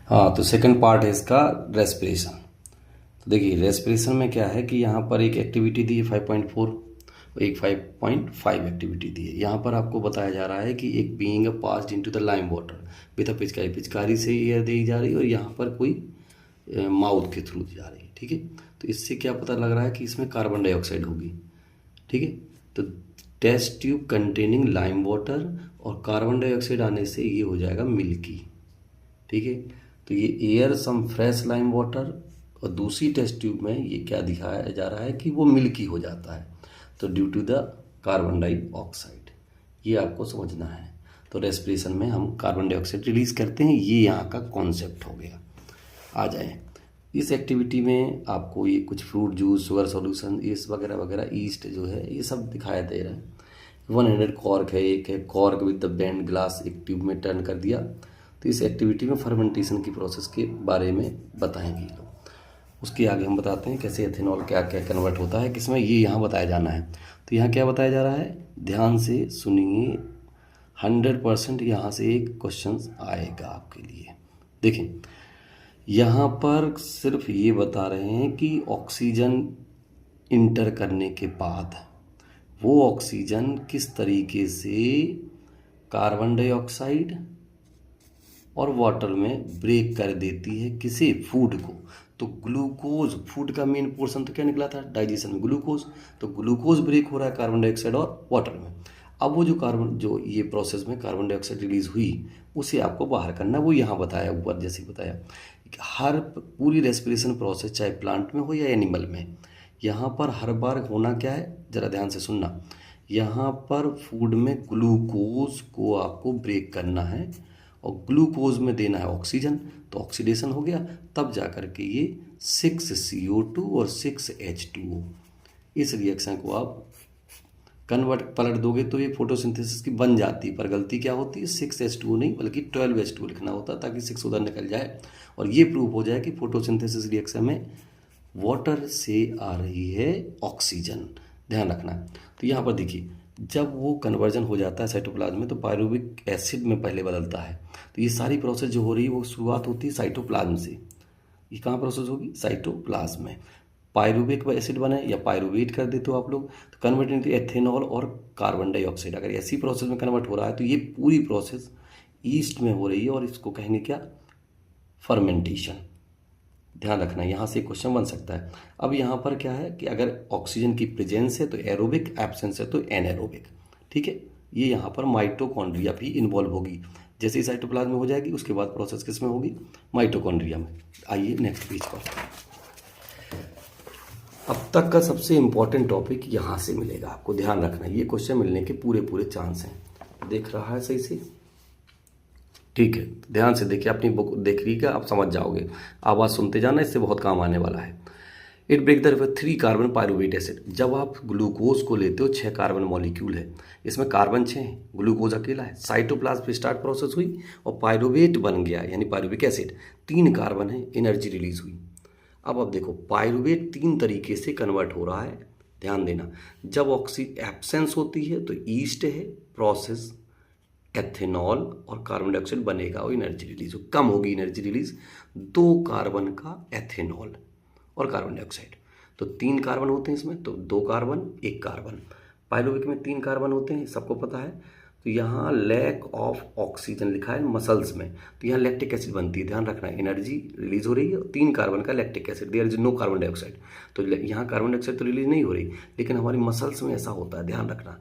हाँ, तो second part है इसका रेस्पिरेशन। तो देखिए रेस्पिरेशन में क्या है कि यहाँ पर एक एक्टिविटी दी है 5.4 और एक 5.5 एक्टिविटी दी है। यहाँ पर आपको बताया जा रहा है कि एक being passed into the lime water with a पिचकारी, पिचकारी से एयर दी जा रही है और यहाँ पर कोई माउथ के थ्रू जा रही है। ठीक है, तो इससे क्या पता लग रहा है कि इसमें कार्बन डाइऑक्साइड होगी। ठीक है, तो test tube containing lime water और कार्बन डाइऑक्साइड आने से ये हो जाएगा मिल्की। ठीक है, तो ये air some fresh lime water और दूसरी टेस्ट ट्यूब में ये क्या दिखाया जा रहा है कि वो मिल्की हो जाता है, तो due to the carbon dioxide. ये आपको समझना है। तो रेस्पिरेशन में हम कार्बन डाइऑक्साइड रिलीज करते हैं, ये यहाँ का कॉन्सेप्ट हो गया। आ जाए इस एक्टिविटी में आपको ये कुछ फ्रूट जूस, शुगर सॉल्यूशन, ये वगैरह वगैरह, ईस्ट जो है ये सब दिखाया दे रहा है। 100 कॉर्क है, एक है cork with the bend glass, एक ट्यूब में टर्न कर दिया। तो इस एक्टिविटी में फर्मेंटेशन की प्रोसेस के बारे में बताएंगे ये लोग। उसके आगे हम बताते हैं कैसे एथेनॉल क्या क्या कन्वर्ट होता है किसमें, ये यहाँ बताया जाना है। तो यहाँ क्या बताया जा रहा है, ध्यान से सुनिए, 100% यहाँ से एक क्वेश्चन आएगा आपके लिए। देखें यहाँ पर सिर्फ ये बता रहे हैं कि ऑक्सीजन इंटर करने के बाद वो ऑक्सीजन किस तरीके से कार्बन डाइऑक्साइड और वाटर में ब्रेक कर देती है किसी फूड को। तो ग्लूकोज, फूड का मेन पोर्शन तो क्या निकला था डाइजेशन में, ग्लूकोज। तो ग्लूकोज ब्रेक हो रहा है कार्बन डाइऑक्साइड और वाटर में। अब वो जो ये प्रोसेस में कार्बन डाइऑक्साइड रिलीज हुई उसे आपको बाहर करना, वो यहाँ बताया ऊपर जैसे बताया। हर पूरी रेस्पिरेशन प्रोसेस चाहे प्लांट में हो या एनिमल में, यहाँ पर हर बार होना क्या है, ज़रा ध्यान से सुनना। यहाँ पर फूड में ग्लूकोज को आपको ब्रेक करना है और ग्लूकोज में देना है ऑक्सीजन, तो ऑक्सीडेशन हो गया, तब जा कर के ये 6CO2 और 6H2O, इस रिएक्शन को आप कन्वर्ट पलट दोगे तो ये फोटोसिंथेसिस की बन जाती है। पर गलती क्या होती है, 6H2O नहीं बल्कि 12H2O लिखना होता है ताकि 6 उधर निकल जाए और ये प्रूव हो जाए कि फोटोसिंथेसिस रिएक्शन में वाटर से आ रही है ऑक्सीजन। ध्यान रखना। तो यहाँ पर देखिए जब वो कन्वर्जन हो जाता है साइटोप्लाज्म में तो पायरुविक एसिड में पहले बदलता है। तो ये सारी प्रोसेस जो हो रही है वो शुरुआत होती है साइटोप्लाज्म से। ये कहाँ प्रोसेस होगी, साइटोप्लाज्म में। पायरुविक एसिड बने या पायरुवेट कर देते हो आप लोग, तो कन्वर्ट इनटू एथेनॉल और कार्बन डाइऑक्साइड। अगर ऐसी प्रोसेस में कन्वर्ट हो रहा है तो ये पूरी प्रोसेस ईस्ट में हो रही है और इसको कहेंगे क्या, फर्मेंटेशन। ध्यान रखना, यहाँ से क्वेश्चन बन सकता है। अब यहाँ पर क्या है कि अगर ऑक्सीजन की प्रेजेंस है तो एरोबिक, एब्सेंस है तो एनएरोबिक। ठीक है, ये यहाँ पर माइटोकॉन्ड्रिया भी इन्वॉल्व होगी। जैसे ही साइटोप्लाज्म में हो जाएगी उसके बाद प्रोसेस किस में होगी, माइटोकॉन्ड्रिया में। आइए नेक्स्ट पेज पर। अब तक का सबसे इंपॉर्टेंट टॉपिक यहाँ से मिलेगा आपको, ध्यान रखना। ये क्वेश्चन मिलने के पूरे पूरे चांस हैं। देख रहा है सही से, ठीक है, ध्यान से देखिए, अपनी बुक देख लीजिएगा, आप समझ जाओगे। आवाज़ सुनते जाना, इससे बहुत काम आने वाला है। It break the 3 carbon pyruvate acid. जब आप ग्लूकोज को लेते हो 6 कार्बन मॉलिक्यूल है, इसमें कार्बन 6 है, ग्लूकोज अकेला है। साइटोप्लाज्म पे स्टार्ट प्रोसेस हुई और पायरुवेट बन गया यानी पायरुविक एसिड, 3 कार्बन है, एनर्जी रिलीज हुई। अब देखो पायरुवेट 3 तरीके से कन्वर्ट हो रहा है, ध्यान देना। जब एब्सेंस होती है तो ईस्ट है प्रोसेस, एथेनॉल और कार्बन डाइऑक्साइड बनेगा और एनर्जी रिलीज हो, कम होगी एनर्जी रिलीज, 2 कार्बन का एथेनॉल और कार्बन डाइऑक्साइड। तो 3 कार्बन होते हैं इसमें, तो 2 कार्बन 1 कार्बन। पायरुविक में 3 कार्बन होते हैं, सबको पता है। तो यहाँ लैक ऑफ ऑक्सीजन लिखा है मसल्स में, तो यहाँ लैक्टिक एसिड बनती है। ध्यान रखना, एनर्जी रिलीज हो रही है और 3 कार्बन का lactic acid, there is no carbon dioxide. तो यहाँ कार्बन डाइऑक्साइड तो रिलीज नहीं हो रही, लेकिन हमारी मसल्स में ऐसा होता है, ध्यान रखना।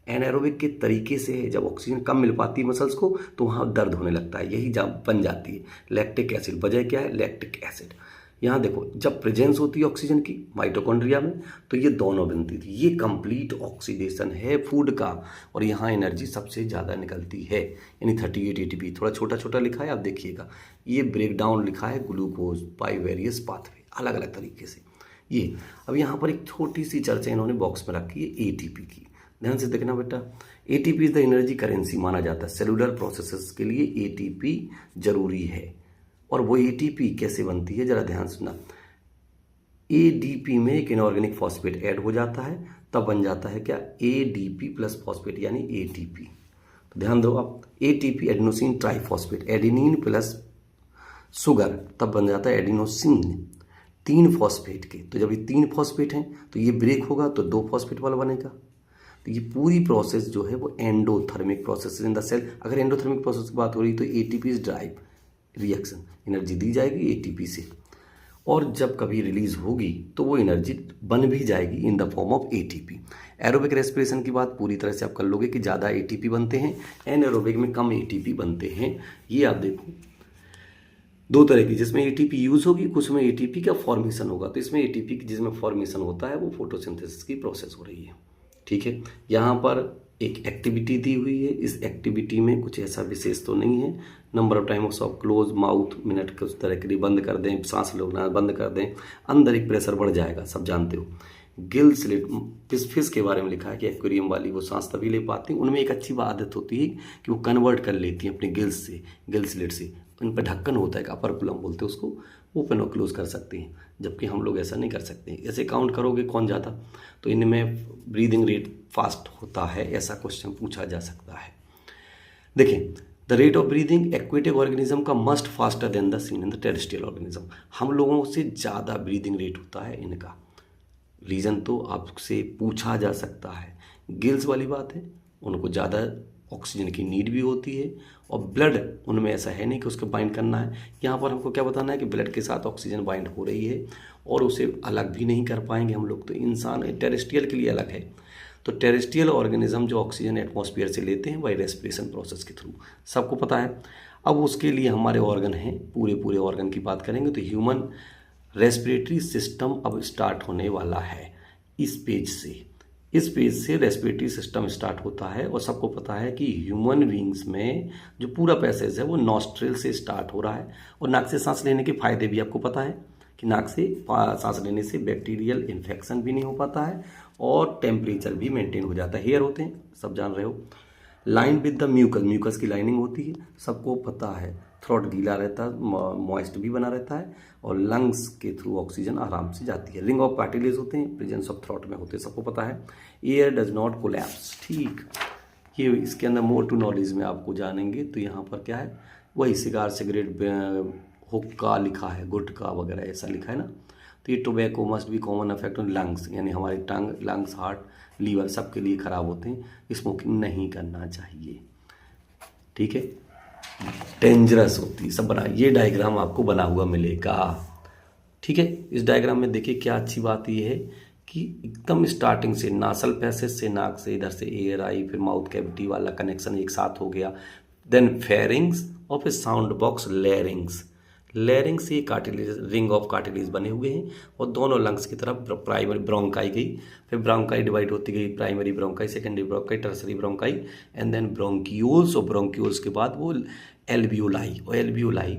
एनाएरोबिक के तरीके से है, जब ऑक्सीजन कम मिल पाती है मसल्स को तो वहाँ दर्द होने लगता है, यही जब बन जाती है लैक्टिक एसिड। वजह क्या है, लैक्टिक एसिड। यहाँ देखो जब प्रेजेंस होती है ऑक्सीजन की माइटोकॉन्ड्रिया में तो ये दोनों बनती थी। ये कंप्लीट ऑक्सीडेशन है फूड का और यहाँ एनर्जी सबसे ज़्यादा निकलती है, यानी 38 ATP। थोड़ा छोटा छोटा लिखा है, आप देखिएगा। ये ब्रेकडाउन लिखा है ग्लूकोज बाय वेरियस पाथवे, अलग अलग तरीके से। ये अब यहाँ पर एक छोटी सी चर्चा इन्होंने बॉक्स में रखी है ATP की, ध्यान से देखना बेटा। ATP is the energy currency माना जाता है, सेलुलर प्रोसेसेस के लिए ATP जरूरी है। और वो ATP कैसे बनती है, जरा ध्यान सुनना। ADP में एक इनऑर्गेनिक फॉस्फेट ऐड हो जाता है, तब बन जाता है क्या, ADP प्लस फॉस्फेट यानी ATP। तो ध्यान दो आप, ATP adenosine triphosphate, adenine plus sugar तब बन जाता है एडिनोसिन 3 फॉस्फेट के। तो जब ये 3 फॉस्फेट हैं तो ये ब्रेक होगा तो 2 फॉस्फेट वाला बनेगा। तो ये पूरी प्रोसेस जो है वो endothermic process in the cell. अगर एंडोथर्मिक प्रोसेस की बात हो रही तो ATP is drive reaction, energy दी जाएगी एटीपी से, और जब कभी रिलीज होगी तो वो एनर्जी बन भी जाएगी in the form of ATP. Aerobic respiration की बात पूरी तरह से आप कर लोगे कि ज़्यादा एटीपी बनते हैं, एनारोबिक में कम एटीपी बनते हैं। ये आप देखो 2 तरह की, जिसमें एटीपी यूज होगी, कुछ में एटीपी का फॉर्मेशन होगा। तो इसमें एटीपी की जिसमें फॉर्मेशन होता है वो फोटोसिंथेसिस की प्रोसेस हो रही है। ठीक है, यहाँ पर एक एक्टिविटी दी हुई है। इस एक्टिविटी में कुछ ऐसा विशेष तो नहीं है। Number of times of close mouth minute के उस तरह के लिए बंद कर दें, सांस लेना बंद कर दें, अंदर एक प्रेशर बढ़ जाएगा, सब जानते हो। गिल स्लिट फिश के बारे में लिखा है कि एक्वेरियम वाली वो सांस तभी ले पाती हैं, उनमें एक अच्छी आदत होती है कि वो कन्वर्ट कर लेती हैं अपने गिल्स से, गिल स्लिट से। उन पर ढक्कन होता है, अपर प्लम बोलते हैं उसको, ओपन और क्लोज कर सकती हैं, जबकि हम लोग ऐसा नहीं कर सकते। ऐसे काउंट करोगे कौन ज़्यादा, तो इनमें ब्रीदिंग रेट फास्ट होता है, ऐसा क्वेश्चन पूछा जा सकता है। देखें, the rate of breathing aquatic organism का must faster than the seen in the terrestrial organism. हम लोगों से ज़्यादा ब्रीदिंग रेट होता है इनका। रीज़न तो आपसे पूछा जा सकता है। गिल्स वाली बात है, उनको ज़्यादा ऑक्सीजन की नीड भी होती है, और ब्लड उनमें ऐसा है नहीं कि उसको बाइंड करना है। यहाँ पर हमको क्या बताना है कि ब्लड के साथ ऑक्सीजन बाइंड हो रही है और उसे अलग भी नहीं कर पाएंगे हम लोग। तो इंसान टेरेस्ट्रियल के लिए अलग है। तो टेरेस्ट्रियल ऑर्गेनिज्म जो ऑक्सीजन एटमॉस्फेयर से लेते हैं बाई रेस्पिरेशन प्रोसेस के थ्रू, सबको पता है। अब उसके लिए हमारे ऑर्गन हैं, पूरे ऑर्गन की बात करेंगे तो ह्यूमन रेस्पिरेटरी सिस्टम अब स्टार्ट होने वाला है इस पेज से। इस पेज से रेस्पिरेटरी सिस्टम स्टार्ट होता है, और सबको पता है कि ह्यूमन बींग्स में जो पूरा पैसेज है वो नॉस्ट्रिल से स्टार्ट हो रहा है। और नाक से सांस लेने के फायदे भी आपको पता है कि नाक से सांस लेने से बैक्टीरियल इन्फेक्शन भी नहीं हो पाता है और टेम्परेचर भी मेंटेन हो जाता है। हेयर होते हैं, सब जान रहे हो। Line with the mucus, mucus की लाइनिंग होती है, सबको पता है। थ्रोट गीला रहता है, मॉइस्ट भी बना रहता है, और लंग्स के थ्रू ऑक्सीजन आराम से जाती है। रिंग ऑफ कार्टिलेज होते हैं, प्रेजेंस ऑफ थ्रोट में होते हैं, सबको पता है। एयर डज नॉट कोलैप्स, ठीक, ये इसके अंदर मोर टू नॉलेज में आपको जानेंगे। तो यहाँ पर क्या है, वही सिगार, सिगरेट, हुक्का लिखा है, गुटखा वगैरह ऐसा लिखा है ना। तो ये tobacco must be common effect on lungs, यानी हमारे टंग, लंग्स, हार्ट, लीवर सबके लिए खराब होते हैं। स्मोकिंग नहीं करना चाहिए, ठीक है, डेंजरस होती है, सब बना। ये डायग्राम आपको बना हुआ मिलेगा, ठीक है। इस डायग्राम में देखिए क्या अच्छी बात ये है कि एकदम स्टार्टिंग से नासल पैसेज से, नाक से इधर से एयर आई, फिर माउथ कैविटी वाला कनेक्शन एक साथ हो गया, देन फेरिंग्स और फिर साउंड बॉक्स लैरिंग्स। लैरिंग्स से कार्टिलेज, रिंग ऑफ कार्टिलेज बने हुए हैं, और दोनों लंग्स की तरफ प्राइमरी ब्रोंकाई गई, फिर ब्रोंकाई डिवाइड होती गई, primary bronchi, secondary bronchi, tertiary bronchi, and then bronchioles. और ब्रोंक्यूल्स के बाद वो एल्वियोलाई, और एल्वियोलाई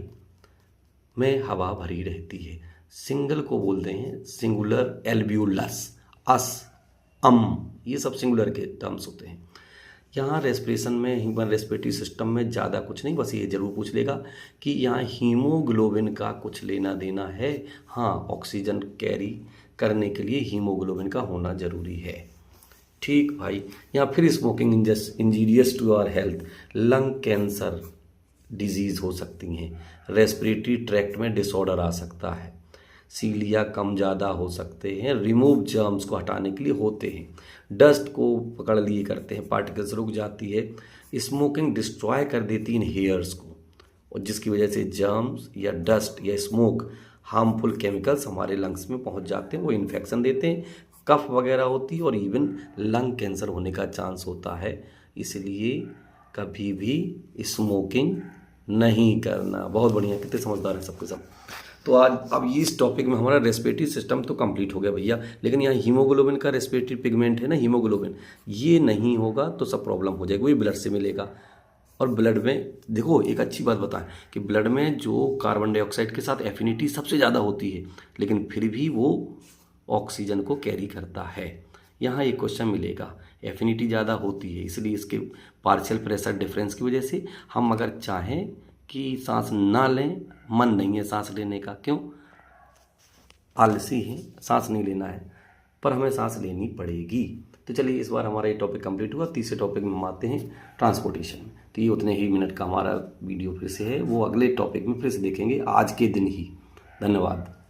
में हवा भरी रहती है। सिंगल को बोलते हैं सिंगुलर एल्वियोलस, अस, ये सब सिंगुलर के टर्म्स होते हैं। यहाँ रेस्पिरेशन में, ह्यूमन रेस्पिरेटरी सिस्टम में ज़्यादा कुछ नहीं, बस ये जरूर पूछ लेगा कि यहाँ हीमोग्लोबिन का कुछ लेना देना है। हाँ, ऑक्सीजन कैरी करने के लिए हीमोग्लोबिन का होना ज़रूरी है, ठीक भाई। यहाँ फिर smoking injurious to our health, lung cancer disease हो सकती हैं, रेस्पिरेटरी ट्रैक्ट में डिसऑर्डर आ सकता है, सीलिया कम ज़्यादा हो सकते हैं, रिमूव जर्म्स को हटाने के लिए होते हैं, डस्ट को पकड़ लिए करते हैं, पार्टिकल्स रुक जाती है, स्मोकिंग डिस्ट्रॉय कर देती इन हेयर्स को, और जिसकी वजह से जर्म्स या डस्ट या स्मोक हार्मफुल केमिकल्स हमारे लंग्स में पहुंच जाते हैं, वो इन्फेक्शन देते हैं, कफ वगैरह होती है, और इवन लंग कैंसर होने का चांस होता है। इसलिए कभी भी स्मोकिंग नहीं करना। बहुत बढ़िया, कितने समझदार हैं सबके सब। तो आज अब इस टॉपिक में हमारा रेस्पिरेटरी सिस्टम तो कंप्लीट हो गया भैया, लेकिन यहाँ हीमोग्लोबिन का रेस्पिरेटरी पिगमेंट है ना, हीमोग्लोबिन, ये नहीं होगा तो सब प्रॉब्लम हो जाएगी, वही ब्लड से मिलेगा। और ब्लड में देखो एक अच्छी बात बताएं कि ब्लड में जो कार्बन डाइऑक्साइड के साथ एफिनिटी सबसे ज़्यादा होती है, लेकिन फिर भी वो ऑक्सीजन को कैरी करता है। यहाँ एक क्वेश्चन मिलेगा, एफिनिटी ज़्यादा होती है, इसलिए इसके पार्शियल प्रेशर डिफरेंस की वजह से हम अगर चाहें कि सांस ना लें, मन नहीं है सांस लेने का, क्यों, आलसी है, सांस नहीं लेना है, पर हमें सांस लेनी पड़ेगी। तो चलिए इस बार हमारा ये टॉपिक कंप्लीट हुआ। तीसरे टॉपिक में हम आते हैं ट्रांसपोर्टेशन में। तो ये उतने ही मिनट का हमारा वीडियो फिर से है, वो अगले टॉपिक में फिर से देखेंगे आज के दिन ही। धन्यवाद।